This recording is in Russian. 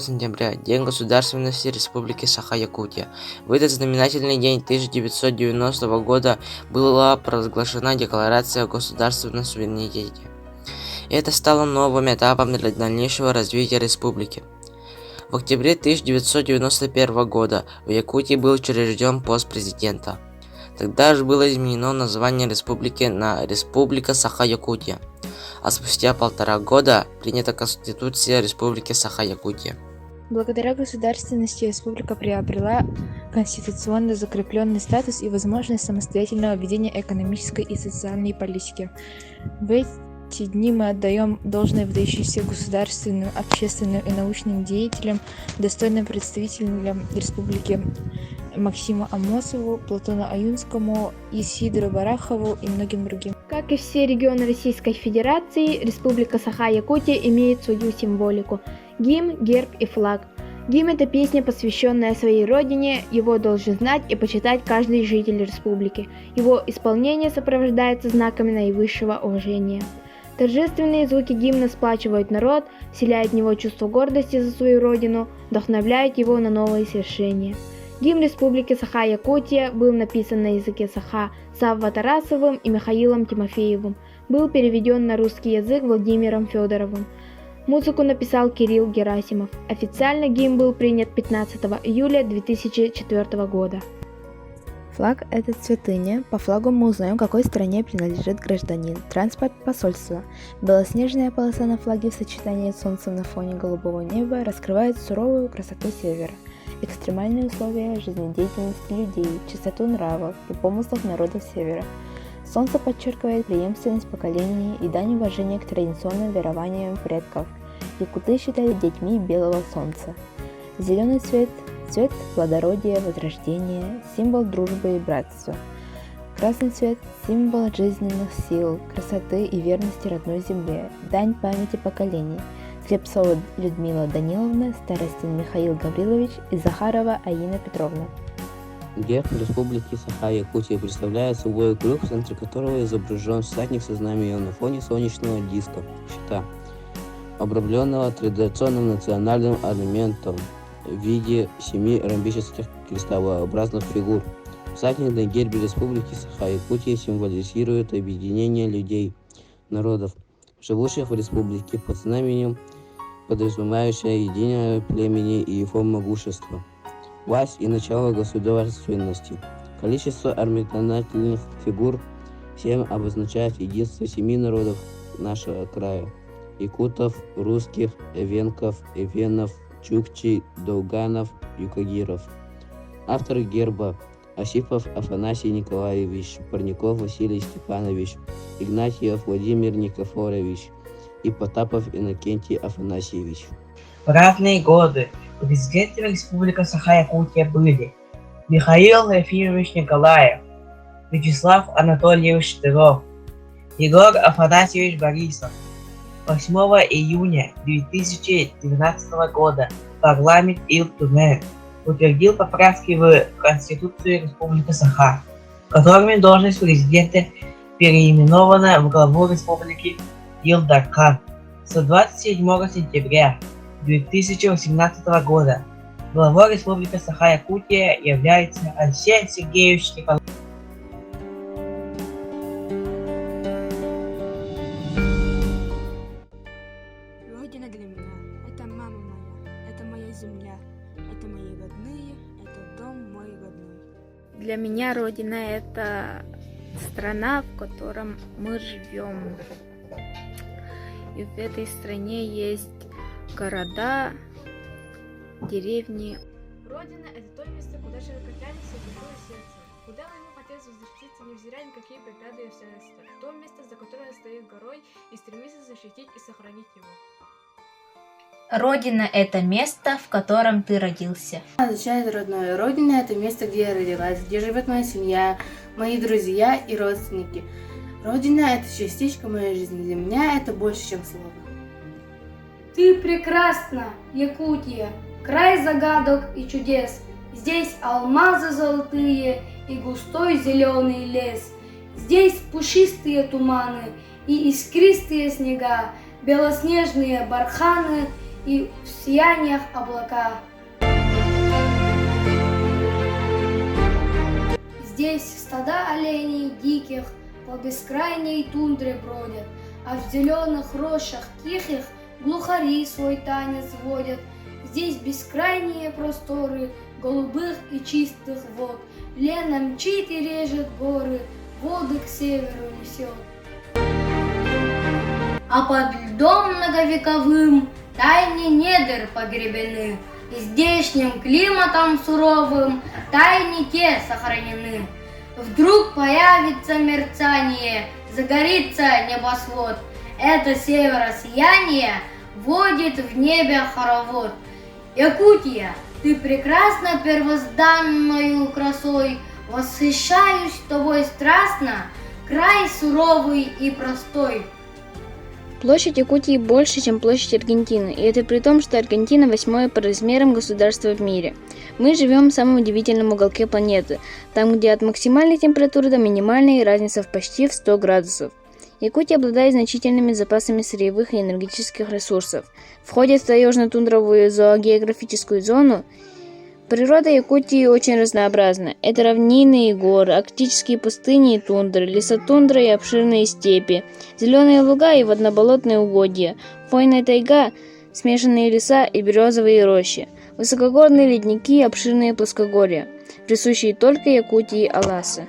сентября, День государственности Республики Саха-Якутия. В этот знаменательный день 1990 года была провозглашена Декларация о государственном суверенитете. Это стало новым этапом для дальнейшего развития республики. В октябре 1991 года в Якутии был учрежден пост президента. Тогда же было изменено название республики на Республика Саха-Якутия, а спустя 1,5 года принята Конституция Республики Саха-Якутия. Благодаря государственности республика приобрела конституционно закрепленный статус и возможность самостоятельного ведения экономической и социальной политики. В эти дни мы отдаем должное выдающимся государственным, общественным и научным деятелям, достойным представителям республики Максиму Амосову, Платону Аюнскому, Исидру Барахову и многим другим. Как и все регионы Российской Федерации, Республика Саха-Якутия имеет свою символику – гимн, герб и флаг. Гимн – это песня, посвященная своей родине, его должен знать и почитать каждый житель республики. Его исполнение сопровождается знаками наивысшего уважения. Торжественные звуки гимна сплачивают народ, вселяют в него чувство гордости за свою родину, вдохновляют его на новые свершения. Гимн Республики Саха-Якутия был написан на языке саха Савва Тарасовым и Михаилом Тимофеевым, был переведен на русский язык Владимиром Федоровым. Музыку написал Кирилл Герасимов. Официально гимн был принят 15 июля 2004 года. Флаг – это святыня. По флагу мы узнаем, какой стране принадлежит гражданин. Транспорт – посольство. Белоснежная полоса на флаге в сочетании с солнцем на фоне голубого неба раскрывает суровую красоту севера, экстремальные условия жизнедеятельности людей, чистоту нравов и помыслов народов севера. Солнце подчеркивает преемственность поколений и дань уважения к традиционным верованиям предков. Якуты считали детьми белого солнца. Зеленый цвет – цвет плодородия, возрождения, символ дружбы и братства. Красный цвет – символ жизненных сил, красоты и верности родной земле, дань памяти поколений. Клепцова Людмила Даниловна, Старостин Михаил Гаврилович и Захарова Аина Петровна. Герб Республики Саха-Якутия представляет собой круг, в центре которого изображен всадник со знаменем на фоне солнечного диска, щита, обрамленного традиционным национальным орнаментом в виде 7 ромбических крестообразных фигур. Всадник на гербе Республики Саха-Якутия символизирует объединение людей, народов, живущих в республике под знаменем, подразумевающее единение племени и его могущество, власть и начало государственности. Количество орнаментальных фигур 7 обозначает единство 7 народов нашего края: якутов, русских, эвенков, эвенов, чукчей, долганов, юкагиров. Автор герба: Осипов Афанасий Николаевич, Парников Василий Степанович, Игнатьев Владимир Никифорович и Потапов Иннокентий Афанасьевич. В разные годы президентами Республики Саха-Якутия были Михаил Ефимович Николаев, Вячеслав Анатольевич Штыров, Егор Афанасьевич Борисов. 8 июня 2019 года парламент Ил-Туне утвердил поправки в Конституцию Республики Саха, которыми должность президента переименована в главу Республики Ил-Дархан. С 27 сентября 2018 года главой Республики Саха-Якутия является Алексей Сергеевич Николаев. Родина для меня – это мама моя, это моя земля, это мои родные, это дом мой родной. Для меня Родина – это страна, в которой мы живем. И в этой стране есть города, деревни. Родина – это то место, куда человек тянется душой и сердцем, куда ему хотелось возвратиться, невзирая на какие преграды и обстоятельства. То место, за которое стоит горой и стремится защитить и сохранить его. Родина – это место, в котором ты родился. Означает родное. Родина – это место, где я родилась, где живет моя семья, мои друзья и родственники. Родина – это частичка моей жизни. Для меня это больше, чем слово. Ты прекрасна, Якутия, край загадок и чудес. Здесь алмазы золотые и густой зеленый лес. Здесь пушистые туманы и искристые снега, белоснежные барханы и в сияниях облака. Здесь стада оленей диких по бескрайней тундре бродят, а в зеленых рощах тихих глухари свой танец водят. Здесь бескрайние просторы голубых и чистых вод. Лена мчит и режет горы, воды к северу несет. А под льдом многовековым тайны недр погребены, и здешним климатом суровым тайны те сохранены. Вдруг появится мерцание, загорится небосвод. Это северосияние водит в небе хоровод. Якутия, ты прекрасна первозданною красой, восхищаюсь тобой страстно, край суровый и простой. Площадь Якутии больше, чем площадь Аргентины, и это при том, что Аргентина 8-е по размерам государство в мире. Мы живем в самом удивительном уголке планеты, там, где от максимальной температуры до минимальной разница в почти в 100 градусов. Якутия обладает значительными запасами сырьевых и энергетических ресурсов. Входит в таежно-тундровую зоогеографическую зону. Природа Якутии очень разнообразна. Это равнины и горы, арктические пустыни и тундры, лесотундра и обширные степи, зеленые луга и водноболотные угодья, хвойная тайга, смешанные леса и березовые рощи, высокогорные ледники и обширные плоскогорья, присущие только Якутии Аласа.